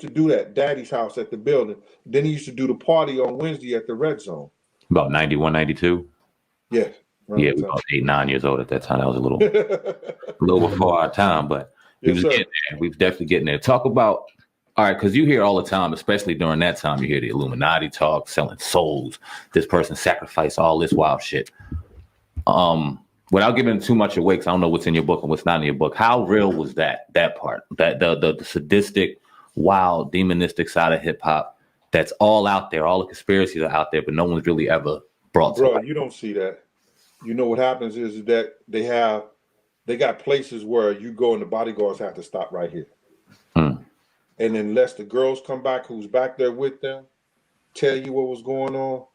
to do that, Daddy's house at the building. Then he used to do the party on Wednesday at the Red Zone. About 91, 92? Yeah. Yeah, we were about 8, 9 years old at that time. That was a little before our time, but we was getting there. We was definitely getting there. Talk about, all right, because you hear all the time, especially during that time, you hear the Illuminati talk, selling souls. This person sacrificed all this wild shit. Without giving too much away, because I don't know what's in your book and what's not in your book, how real was that part? That the sadistic, wild, demonistic side of hip hop that's all out there, all the conspiracies are out there, but no one's really ever brought to light. Bro, you don't see that. You know what happens is that they got places where you go and the bodyguards have to stop right here. And unless the girls come back, who's back there with them, tell you what was going on,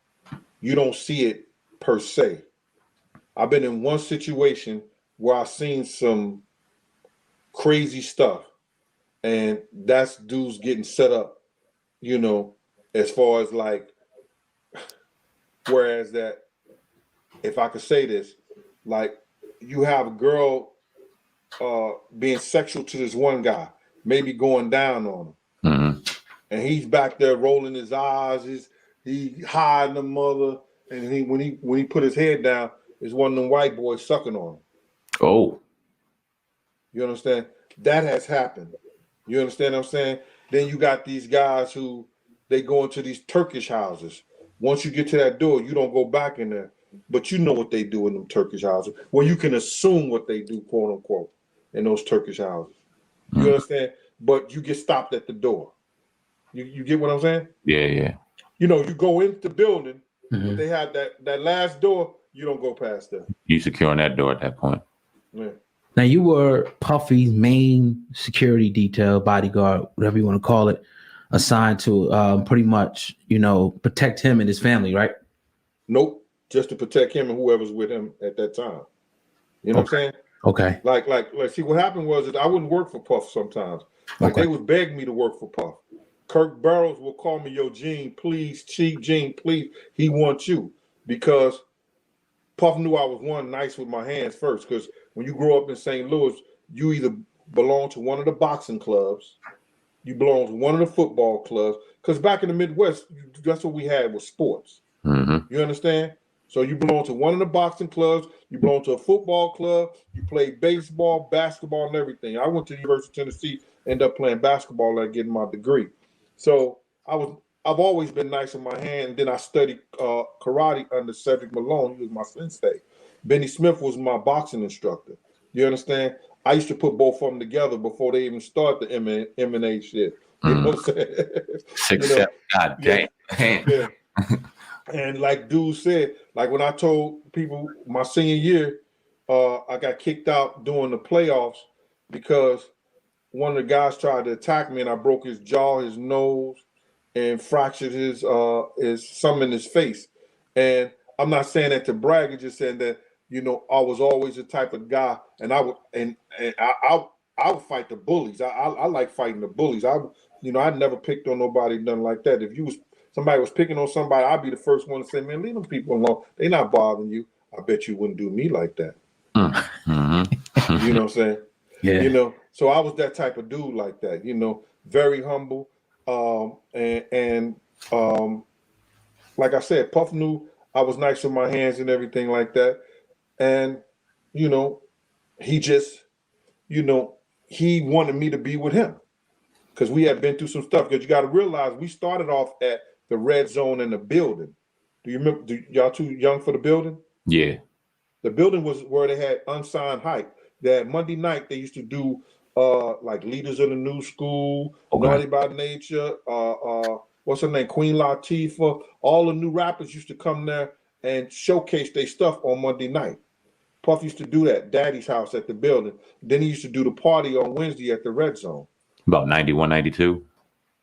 you don't see it per se. I've been in one situation where I've seen some crazy stuff, and that's dudes getting set up, you know, as far as like, whereas that, if I could say this, like you have a girl being sexual to this one guy, maybe going down on him, and he's back there rolling his eyes, he hiding the mother, and when he put his head down, it's one of them white boys sucking on him. Oh, you understand? That has happened. You understand what I'm saying? Then you got these guys who they go into these Turkish houses. Once you get to that door, you don't go back in there. But you know what they do in them Turkish houses. Well, you can assume what they do, quote unquote, in those Turkish houses. You understand? But you get stopped at the door. You get what I'm saying? Yeah. You know, you go into the building, but they have that last door, you don't go past that. You securing that door at that point. Yeah. Now, you were Puffy's main security detail, bodyguard, whatever you want to call it, assigned to pretty much, you know, protect him and his family, right? Nope. Just to protect him and whoever's with him at that time. You know what I'm saying? Okay. Like, see, what happened was that I wouldn't work for Puff sometimes. Like, they would beg me to work for Puff. Kirk Barrows will call me, yo, Gene, please, Chief Gene, please. He wants you. Because Puff knew I was one nice with my hands first. Because when you grow up in St. Louis, you either belong to one of the boxing clubs, you belong to one of the football clubs. Because back in the Midwest, that's what we had was sports. You understand? So you belong to one of the boxing clubs, you belong to a football club, you play baseball, basketball, and everything. I went to the University of Tennessee, ended up playing basketball and getting my degree. So I've always been nice in my hand. And then I studied karate under Cedric Malone. He was my sensei. Benny Smith was my boxing instructor. You understand? I used to put both of them together before they even start the M&A shit. You know what I'm saying? 6, 7, God damn. Yeah. And like dude said, like when I told people my senior year, I got kicked out during the playoffs because one of the guys tried to attack me and I broke his jaw, his nose, and fractured his some in his face. And I'm not saying that to brag, it's just saying that, you know, I was always the type of guy, and I would fight the bullies. I like fighting the bullies. I never picked on nobody, nothing like that. If somebody was picking on somebody, I'd be the first one to say, man, leave them people alone. They're not bothering you. I bet you wouldn't do me like that. You know what I'm saying? Yeah. You know, so I was that type of dude like that, you know, very humble. And like I said, Puff knew I was nice with my hands and everything like that. And, you know, he just, you know, he wanted me to be with him because we had been through some stuff. Because you got to realize we started off at the Red Zone in the building. Do you remember? Y'all too young for the building? Yeah. The building was where they had unsigned hype. That Monday night they used to do like Leaders of the New School, Naughty by Nature, what's her name, Queen Latifah. All the new rappers used to come there and showcase their stuff on Monday night. Puff used to do that, Daddy's house at the building. Then he used to do the party on Wednesday at the Red Zone. About 91, 92?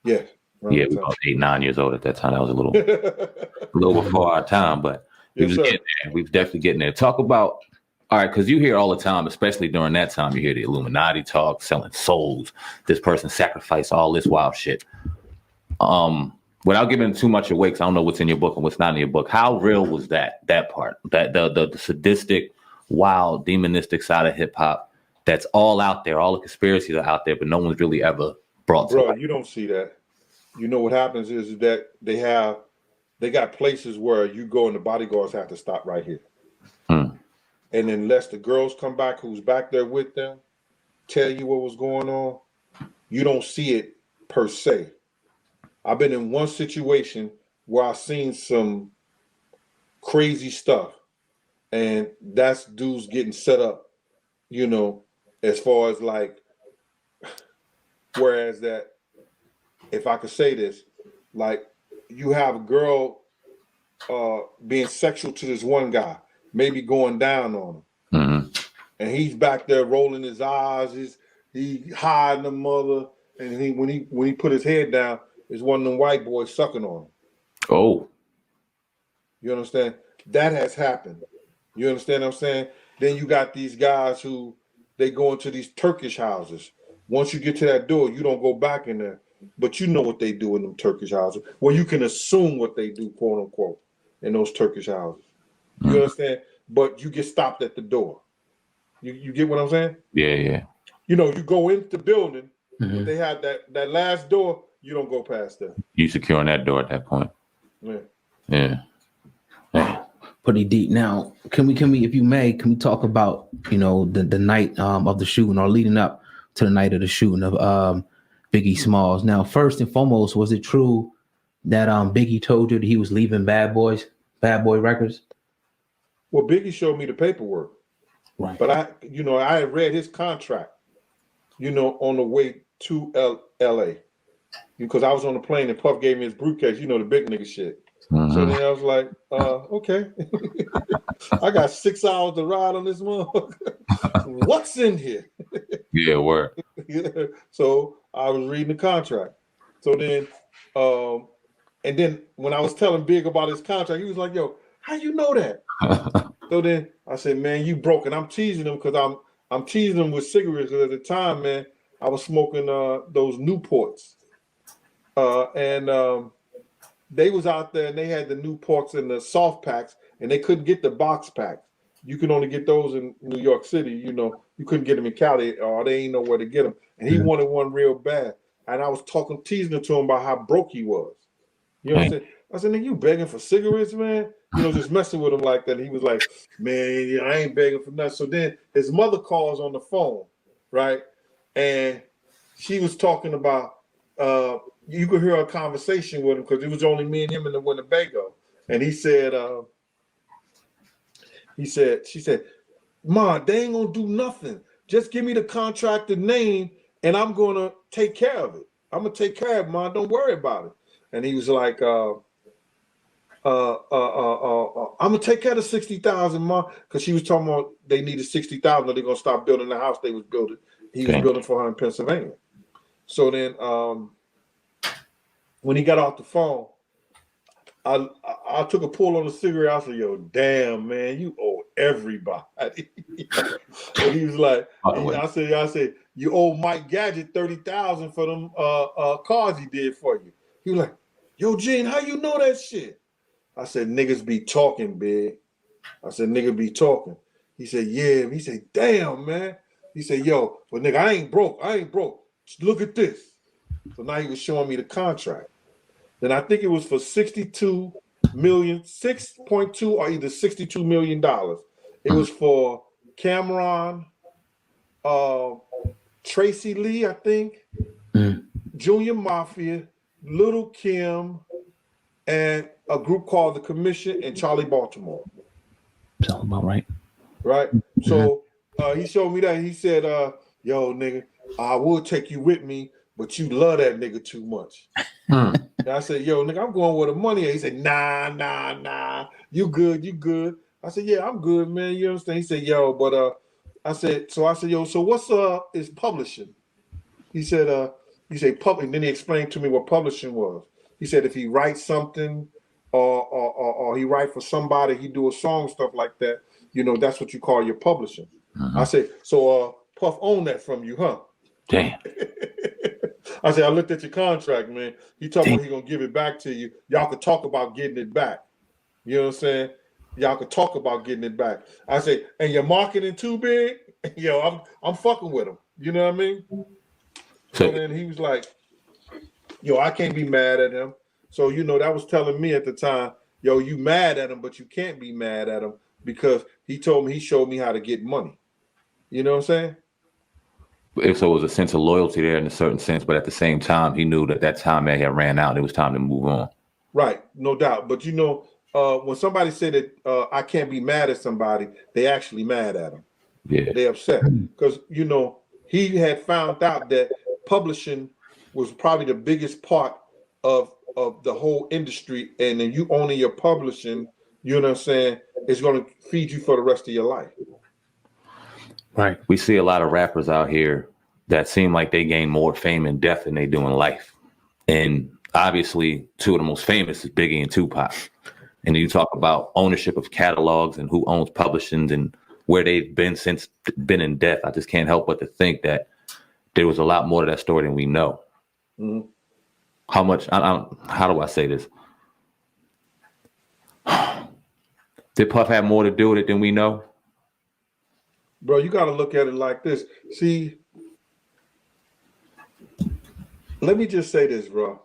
Yeah. Yeah, we were about 8, 9 years old at that time. That was a little before our time, but we was getting there. We was definitely getting there. Talk about, all right, because you hear all the time, especially during that time, you hear the Illuminati talk, selling souls. This person sacrificed all this wild shit. Without giving too much away, because I don't know what's in your book and what's not in your book, how real was that part? That the sadistic, wild, demonistic side of hip hop that's all out there, all the conspiracies are out there, but no one's really ever brought to Bro, light. you don't see that. You know what happens is that they got places where you go and the bodyguards have to stop right here. Hmm. And unless the girls come back, who's back there with them, tell you what was going on, you don't see it per se. I've been in one situation where I seen some crazy stuff, and that's dudes getting set up, you know, as far as like, whereas that, if I could say this, like you have a girl being sexual to this one guy, maybe going down on him, Mm-hmm. and he's back there rolling his eyes, he hiding the mother, and when he put his head down, it's one of them white boys sucking on him. Oh, You understand? That has happened. You understand what I'm saying? Then you got these guys who they go into these Turkish houses. Once you get to that door, you don't go back in there. But you know what they do in them Turkish houses. Well, you can assume what they do, quote unquote, in those Turkish houses. You understand? But you get stopped at the door. You get what I'm saying? yeah. You know, you go into the building, Mhm. but they have that last door, you don't go past that. You securing that door at that point. Yeah. Yeah. Pretty deep. Now, can we, if you may, can we talk about, you know, the night of the shooting, or leading up to the night of the shooting of Biggie Smalls? Now, first and foremost, was it true that Biggie told you that he was leaving Bad Boy Records? Well, Biggie showed me the paperwork. Right. But I had read his contract, on the way to LA, because I was on the plane and Puff gave me his briefcase, the big nigga shit. Mm-hmm. So then I was like, okay. I got 6 hours to ride on this motherfucker. What's in here? Yeah, word. So I was reading the contract. So then, and then when I was telling Big about his contract, he was like, yo, how you know that? So then I said, man, you broke it. I'm teasing him because I'm teasing him with cigarettes, because at the time, man, I was smoking those Newports. And they was out there and they had the Newports and the soft packs, and they couldn't get the box packs. You could only get those in New York City. You couldn't get them in Cali, or they ain't know where to get them. And he wanted one real bad. And I was teasing to him about how broke he was. You know what I'm saying? I said, nigga, you begging for cigarettes, man? Just messing with him like that. He was like, man, I ain't begging for nothing. So then his mother calls on the phone, right? And she was talking about, you could hear a conversation with him, because it was only me and him in the Winnebago. And he said, she said, Ma, they ain't gonna do nothing. Just give me the contractor name and I'm gonna take care of it. I'm gonna take care of it, Ma. Don't worry about it. And he was like, I'm gonna take care of the 60,000, Ma, because she was talking about they needed 60,000, or they're gonna stop building the house they was building. He was building for her in Pennsylvania. So then, when he got off the phone, I took a pull on the cigarette. I said, yo, damn, man, you owe everybody. And he was like, I said, you owe Mike Gadget 30,000 for them cars he did for you. He was like, yo, Gene, how you know that shit? I said, niggas be talking, big. I said, nigga be talking. He said, yeah. He said, damn, man. He said, yo, but nigga, I ain't broke. Look at this. So now he was showing me the contract. Then I think it was for 6.2 or either $62 million. It was for Cameron, Tracy Lee, I think, Junior Mafia, Little Kim, and a group called the Commission, and Charlie Baltimore. Sounds about right. Right? So he showed me that. He said, yo, nigga, I will take you with me, but you love that nigga too much. And I said, yo, nigga, I'm going where the money is. He said, nah. You good. I said, yeah, I'm good, man. You understand? He said, yo, but I said, yo, so what's is publishing? He said, publishing. And then he explained to me what publishing was. He said if he writes something or he write for somebody, he do a song, stuff like that, that's what you call your publishing. I said, so Puff owned that from you, huh? Damn. I said, I looked at your contract, man. He told me he gonna give it back to you. Y'all could talk about getting it back. You know what I'm saying? Y'all could talk about getting it back. I said, and your marketing too big? Yo, I'm fucking with him. You know what I mean? So then he was like, Yo, I can't be mad at him. So, that was telling me at the time, yo, you mad at him, but you can't be mad at him because he showed me how to get money. You know what I'm saying? So it was a sense of loyalty there in a certain sense, but at the same time, he knew that time that had ran out. It was time to move on. Right, no doubt. But when somebody said that I can't be mad at somebody, they actually mad at him. Yeah, they upset because he had found out that publishing was probably the biggest part of the whole industry, and then you owning your publishing, you know what I'm saying, is going to feed you for the rest of your life. Right. We see a lot of rappers out here that seem like they gain more fame in death than they do in life. And obviously, two of the most famous is Biggie and Tupac. And you talk about ownership of catalogs and who owns publishings and where they've been in death. I just can't help but to think that there was a lot more to that story than we know. Mm-hmm. How do I say this? Did Puff have more to do with it than we know? Bro, you got to look at it like this. See, let me just say this, bro.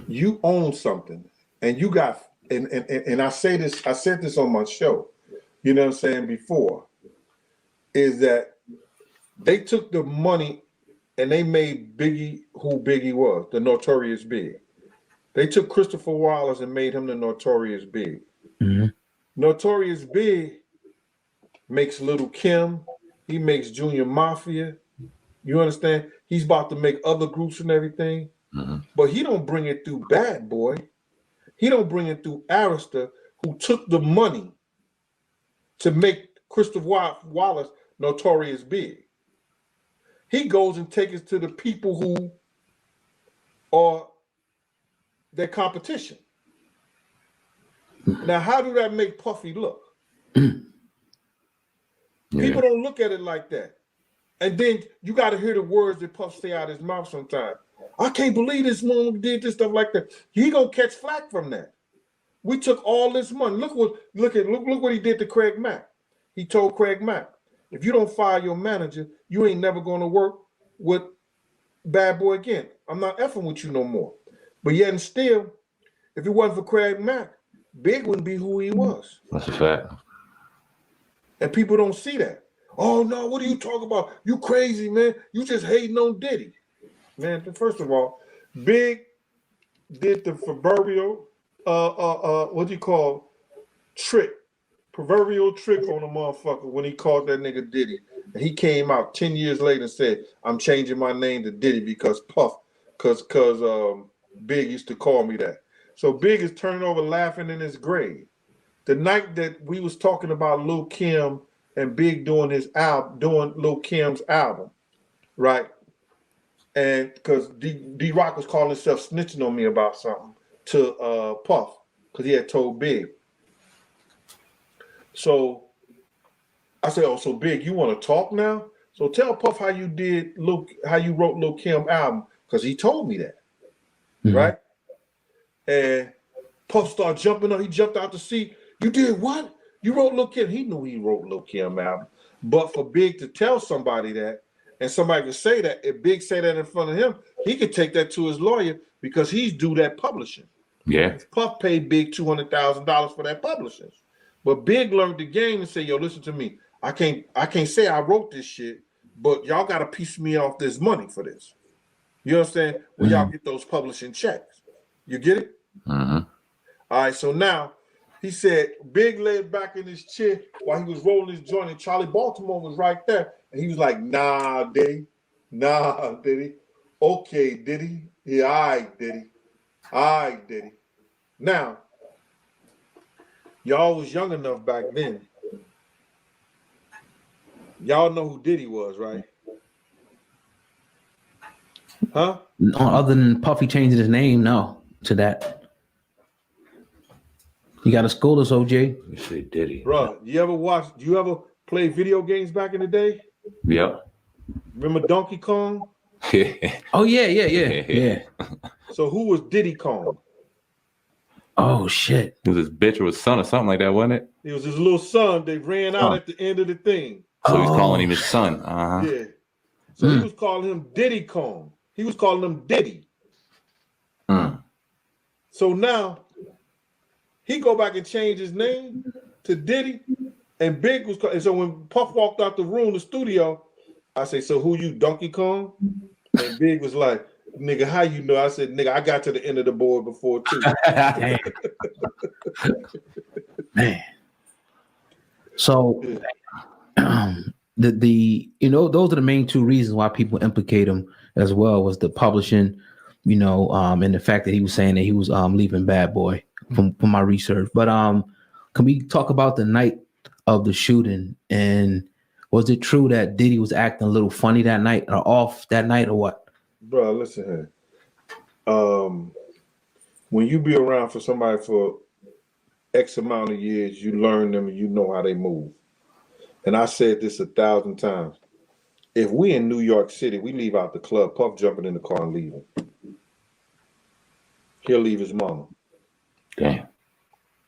You own something, and you got, and I said this on my show, you know what I'm saying, before, is that they took the money and they made Biggie who Biggie was, the Notorious Big. They took Christopher Wallace and made him the Notorious Big. Mm-hmm. Notorious Big makes Little Kim. He makes Junior Mafia. You understand? He's about to make other groups and everything. Mm-hmm. But he don't bring it through Bad Boy. He don't bring it through Arista, who took the money to make Christopher Wallace Notorious Big. He goes and takes it to the people who are their competition. Now, how do that make Puffy look? Yeah. People don't look at it like that. And then you got to hear the words that Puff say out his mouth sometimes. I can't believe this mom did this stuff like that. He gonna catch flack from that. We took all this money. Look what he did to Craig Mack. He told Craig Mack, if you don't fire your manager, you ain't never gonna work with Bad Boy again. I'm not effing with you no more. But yet and still, if it wasn't for Craig Mack, Big wouldn't be who he was. That's a fact. And people don't see that. Oh no, what are you talking about? You crazy, man. You just hating on Diddy. Man, first of all, Big did the proverbial proverbial trick on a motherfucker when he called that nigga Diddy. And he came out 10 years later and said, I'm changing my name to Diddy because Big used to call me that. So Big is turning over laughing in his grave. The night that we was talking about Lil Kim and Big doing Lil Kim's album, right? And because D Rock was calling himself snitching on me about something to Puff, because he had told Big. So I said, oh, so Big, you want to talk now? So tell Puff how you wrote Lil Kim album, because he told me that, right? And Puff started jumping up. He jumped out the seat. You did what? You wrote Lil Kim. He knew he wrote Lil Kim album. But for Big to tell somebody that, and somebody could say that, if Big say that in front of him, he could take that to his lawyer because he's due that publishing. Yeah. Puff paid Big $200,000 for that publishing. But Big learned the game and said, yo, listen to me. I can't say I wrote this shit, but y'all got to piece me off this money for this. You understand? When y'all get those publishing checks. You get it? Mm-hmm. All right, so now he said Big laid back in his chair while he was rolling his joint, and Charlie Baltimore was right there. And he was like, nah, Diddy. Nah, Diddy. Okay, Diddy. Yeah, all right, Diddy. All right, Diddy. Now, y'all was young enough back then. Y'all know who Diddy was, right? Huh? No, other than Puffy changing his name, no, to that. You got to school us, OJ. You say Diddy. Bro, do you ever play video games back in the day? Yep. Remember Donkey Kong? Oh, yeah. So who was Diddy Kong? Oh, shit. It was his bitch or his son or something like that, wasn't it? It was his little son. They ran out at the end of the thing. So he's calling him his son. Uh-huh. Yeah. So he was calling him Diddy Kong. He was calling him Diddy. So now he go back and change his name to Diddy, and Big was. And so when Puff walked out the room, the studio, I say, "So who you, Donkey Kong?" And Big was like, "Nigga, how you know?" I said, "Nigga, I got to the end of the board before too." Man. So the those are the main two reasons why people implicate him as well, was the publishing, and the fact that he was saying that he was leaving Bad Boy from my research. But can we talk about the night of the shooting, and was it true that Diddy was acting a little funny that night or off that night or what? Bro, listen here. When you be around for somebody for X amount of years, you learn them and you know how they move. And I said this 1,000 times. If we in New York City, we leave out the club, Puff jumping in the car and leaving. He'll leave his mama. Damn.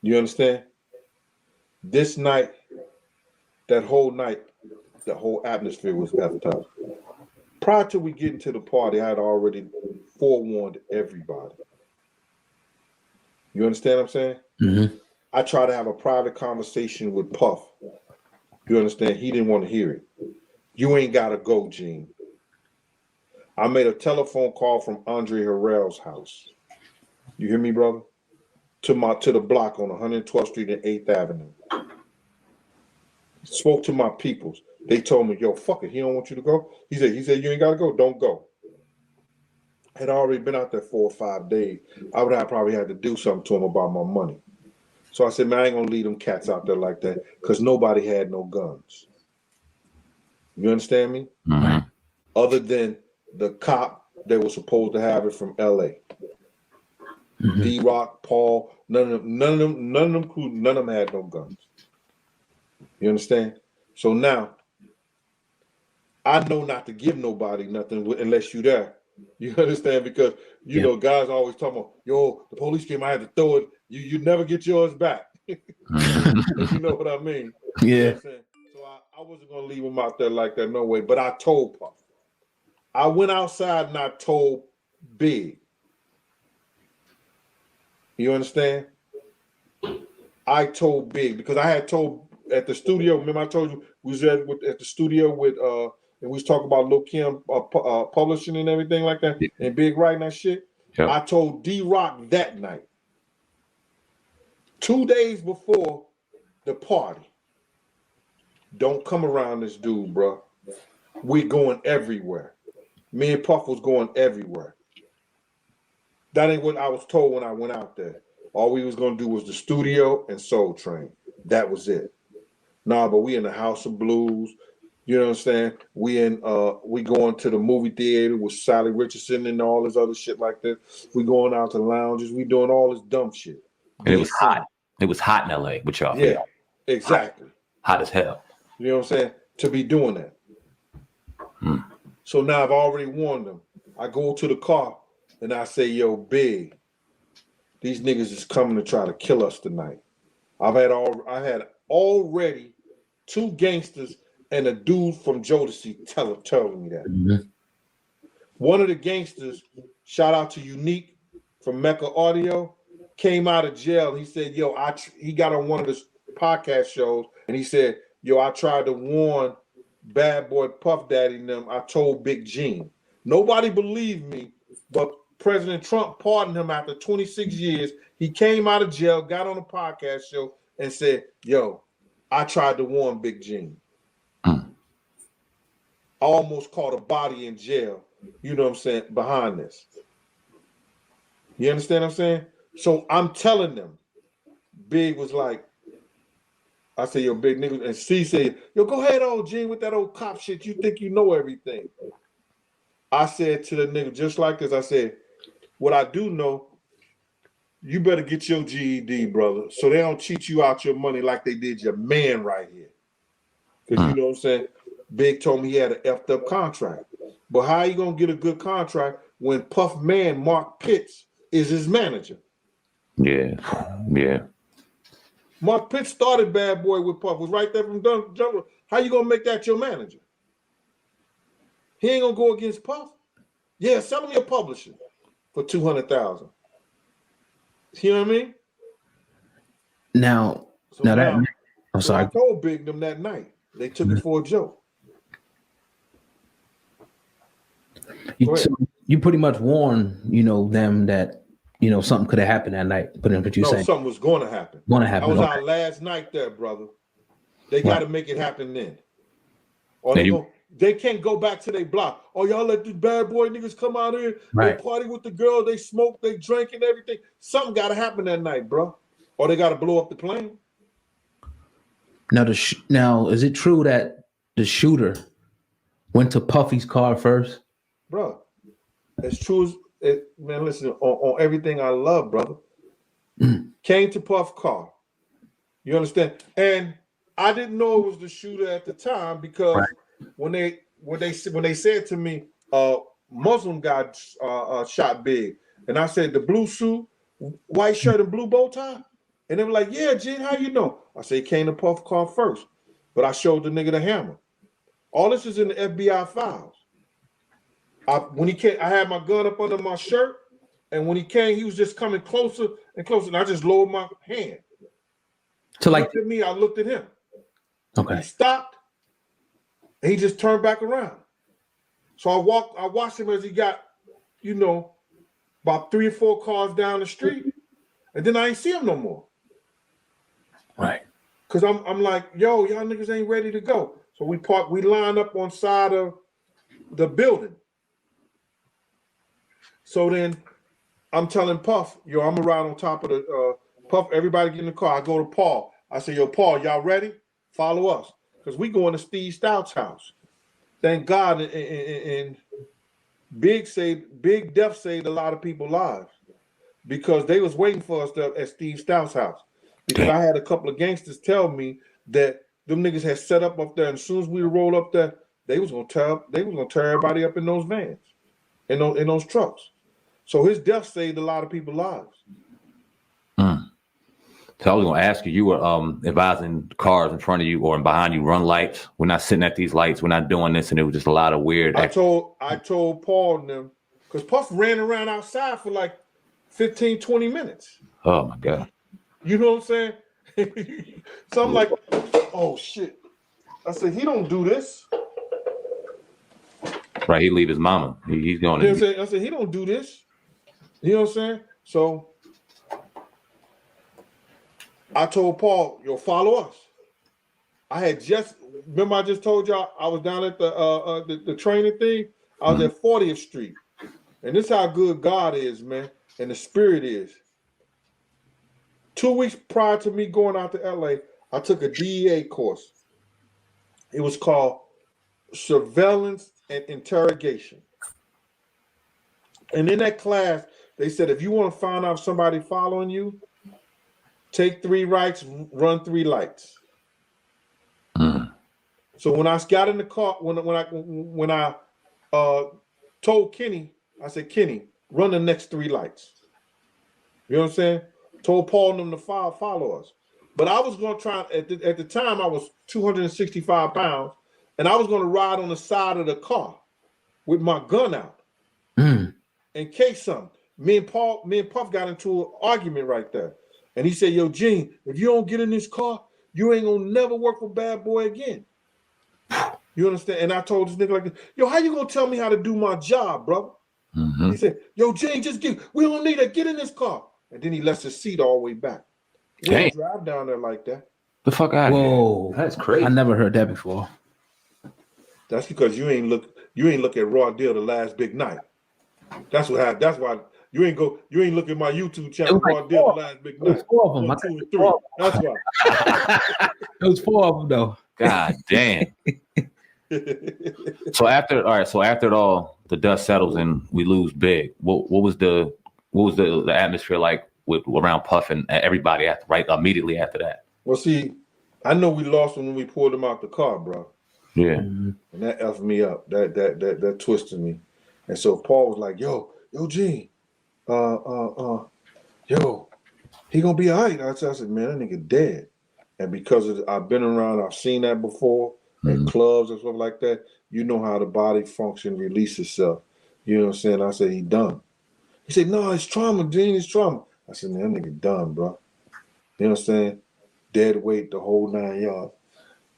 You understand? This night, that whole night, the whole atmosphere was advertised. Prior to we getting to the party, I had already forewarned everybody. You understand what I'm saying? Mm-hmm. I tried to have a private conversation with Puff. You understand? He didn't want to hear it. You ain't got to go, Gene. I made a telephone call from Andre Harrell's house. You hear me, brother? To the block on 112th Street and 8th Avenue. Spoke to my peoples. They told me, yo, fuck it. He don't want you to go. He said, you ain't got to go. Don't go. Had already been out there 4 or 5 days. I would have probably had to do something to him about my money. So I said, man, I ain't going to leave them cats out there like that because nobody had no guns. You understand me? Mm-hmm. Other than the cop that was supposed to have it from L.A. Mm-hmm. D-Rock, Paul, none of them had no guns. You understand? So now, I know not to give nobody nothing unless you there. You understand? Because, you know, guys always talking about, yo, the police came, I had to throw it. You never get yours back. You know what I mean? Yeah. You know what I'm saying? So I wasn't going to leave him out there like that, no way. But I told Puff. I went outside and I told Big. You understand? I told Big because I had told at the studio. Remember I told you we was at the studio with and we was talking about Lil Kim publishing and everything like that, and Big writing that shit. Yep. I told D-Rock that night, 2 days before the party, don't come around this dude, bro. We're going everywhere. Me and Puff was going everywhere. That ain't what I was told when I went out there. All we was gonna do was the studio and Soul Train. That was it. Nah, but we in the House of Blues. You know what I'm saying? We going to the movie theater with Sally Richardson and all this other shit like that. We going out to lounges. We doing all this dumb shit. And it was hot. It was hot in LA, which y'all feel. Exactly. Hot as hell. You know what I'm saying? To be doing that. So now I've already warned them. I go to the car and I say, yo, Big, these niggas is coming to try to kill us tonight. I had already 2 gangsters and a dude from Jodeci telling me that. Mm-hmm. One of the gangsters, shout out to Unique from Mecca Audio, came out of jail. He said, yo, he got on one of the podcast shows and he said, yo, I tried to warn Bad Boy Puff Daddy and them. I told Big Gene. Nobody believed me, but President Trump pardoned him after 26 years. He came out of jail, got on a podcast show and said, yo, I tried to warn Big Gene. I almost caught a body in jail, you know what I'm saying, behind this. You understand what I'm saying? So I'm telling them, Big was like, I said, yo, Big nigga, and C said, yo, go ahead, old Gene, with that old cop shit. You think you know everything. I said to the nigga, just like this, I said, what I do know, you better get your GED, brother, so they don't cheat you out your money like they did your man right here. Because you know what I'm saying? Big told me he had an effed up contract. But how you going to get a good contract when Puff man Mark Pitts is his manager? Yeah. Mark Pitts started Bad Boy with Puff, was right there from Jungle. How you going to make that your manager? He ain't going to go against Puff. Yeah, sell me a publisher for $200,000. You know what I mean? Now, So now that now, I'm so I sorry. told Big them that night. They took it for a joke. Go ahead. You pretty much warned, them that something could have happened that night. But what you No, saying? something was going to happen. Going to happen. That was Okay. our last night there, brother. They Right. got to make it happen then. Or Now they can't go back to their block. Oh, y'all let these bad boy niggas come out here. Right. They party with the girl. They smoke. They drink and everything. Something got to happen that night, bro. Or they got to blow up the plane. Now, now, is it true that the shooter went to Puffy's car first? Bro, as true as it, man, listen, on everything I love, brother. Came to Puff car. You understand? And I didn't know it was the shooter at the time because Right. when they said to me, Muslim guy shot big, and I said the blue suit, white shirt, and blue bow tie, and they were like, "Yeah, Gene, how you know?" I said he came to Puff car first, but I showed the nigga the hammer. All this is in the FBI files. When he came, I had my gun up under my shirt, and when he came, he was just coming closer and closer, and I just lowered my hand. To He like, looked at me, I looked at him. okay. He stopped, and he just turned back around. So I watched him as he got, about 3 or 4 cars down the street, and then I ain't see him no more. Right. Cause I'm like, yo, y'all niggas ain't ready to go. So we line up on side of the building. So then I'm telling Puff, yo, I'm gonna ride on top of the Puff, everybody get in the car. I go to Paul. I say, yo, Paul, y'all ready? Follow us. Because we going to Steve Stout's house. Thank God, and Big Death saved a lot of people's lives because they was waiting for us at Steve Stout's house. Because I had a couple of gangsters tell me that them niggas had set up there, and as soon as we roll up there, they was gonna tear everybody up in those vans, in those trucks. So his death saved a lot of people's lives. So I was going to ask you, you were advising cars in front of you or behind you run lights. We're not sitting at these lights. We're not doing this. And it was just a lot of weird. I told Paul and them, because Puff ran around outside for like 15, 20 minutes. Oh, my God. You know what I'm saying? So I'm like, oh, shit. I said, he don't do this. Right. He leave his mama. He's going You know what I'm to. saying? I said, he don't do this. You know what I'm saying? So I told Paul, yo, follow us. I just told y'all I was down at the training thing. I was at 40th Street. And this is how good God is, man, and the spirit is. 2 weeks prior to me going out to LA, I took a DEA course. It was called Surveillance and Interrogation. And in that class, they said, if you want to find out if somebody following you, take 3 rights, run 3 lights. So when I got in the car, when I told Kenny, I said, Kenny, run the next 3 lights. You know what I'm saying? Told Paul and them to follow us. But I was going to try, at the time I was 265 pounds, and I was going to ride on the side of the car with my gun out in case something. Me and Puff got into an argument right there. And he said, yo, Gene, if you don't get in this car, you ain't gonna never work for Bad Boy again. You understand? And I told this nigga like, yo, how you gonna tell me how to do my job, bro? He said, yo, Gene, we don't need it. Get in this car. And then he left his seat all the way back. We don't drive down there like that. The fuck out of here. Whoa, That's crazy. I never heard that before. That's because you ain't look at Raw Deal the last big night. That's what happened. That's why you ain't look at my YouTube channel, It was Raw like Deal 4. the last big It was night. 4 of them. 1, 2, and 3. That's why. It was 4 of them though. God damn. So after it all, the dust settles and we lose big. What was the atmosphere like around Puff and everybody immediately after that? Well, see, I know we lost when we pulled him out the car, bro. Yeah. And that effed me up. That twisted me. And so Paul was like, yo, Gene, yo, he gonna be all right. I said, man, that nigga dead. And because I've been around, I've seen that before at clubs and stuff like that. You know how the body function, release itself. You know what I'm saying? I said, he done. He said, no, it's trauma, Gene, it's trauma. I said, man, that nigga done, bro. You know what I'm saying? Dead weight, the whole 9 yards.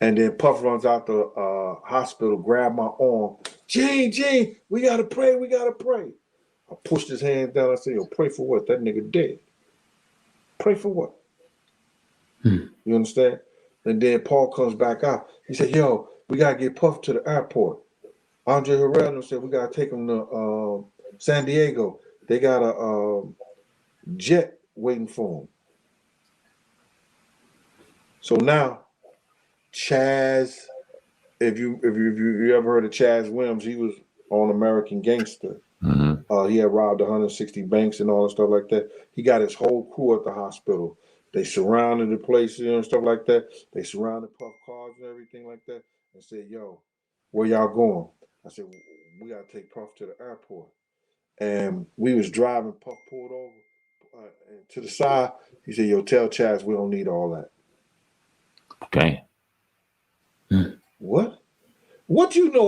And then Puff runs out the hospital, grab my arm. Gene, we got to pray, we got to pray. I pushed his hand down. I said, yo, pray for what? That nigga dead. Pray for what? You understand? And then Paul comes back out. He said, yo, we got to get Puff to the airport. Andre Herrera said, we got to take him to San Diego. They got a jet waiting for him. So now, Chaz, if you ever heard of Chaz Williams, he was on American Gangster. He had robbed 160 banks and all that stuff like that. He got his whole crew at the hospital. They surrounded the place, and stuff like that. They surrounded Puff cars and everything like that, and said, "Yo, where y'all going?" I said, "We gotta take Puff to the airport." And we was driving. Puff pulled over to the side. He said, "Yo, tell Chaz we don't need all that." Okay. What? What you know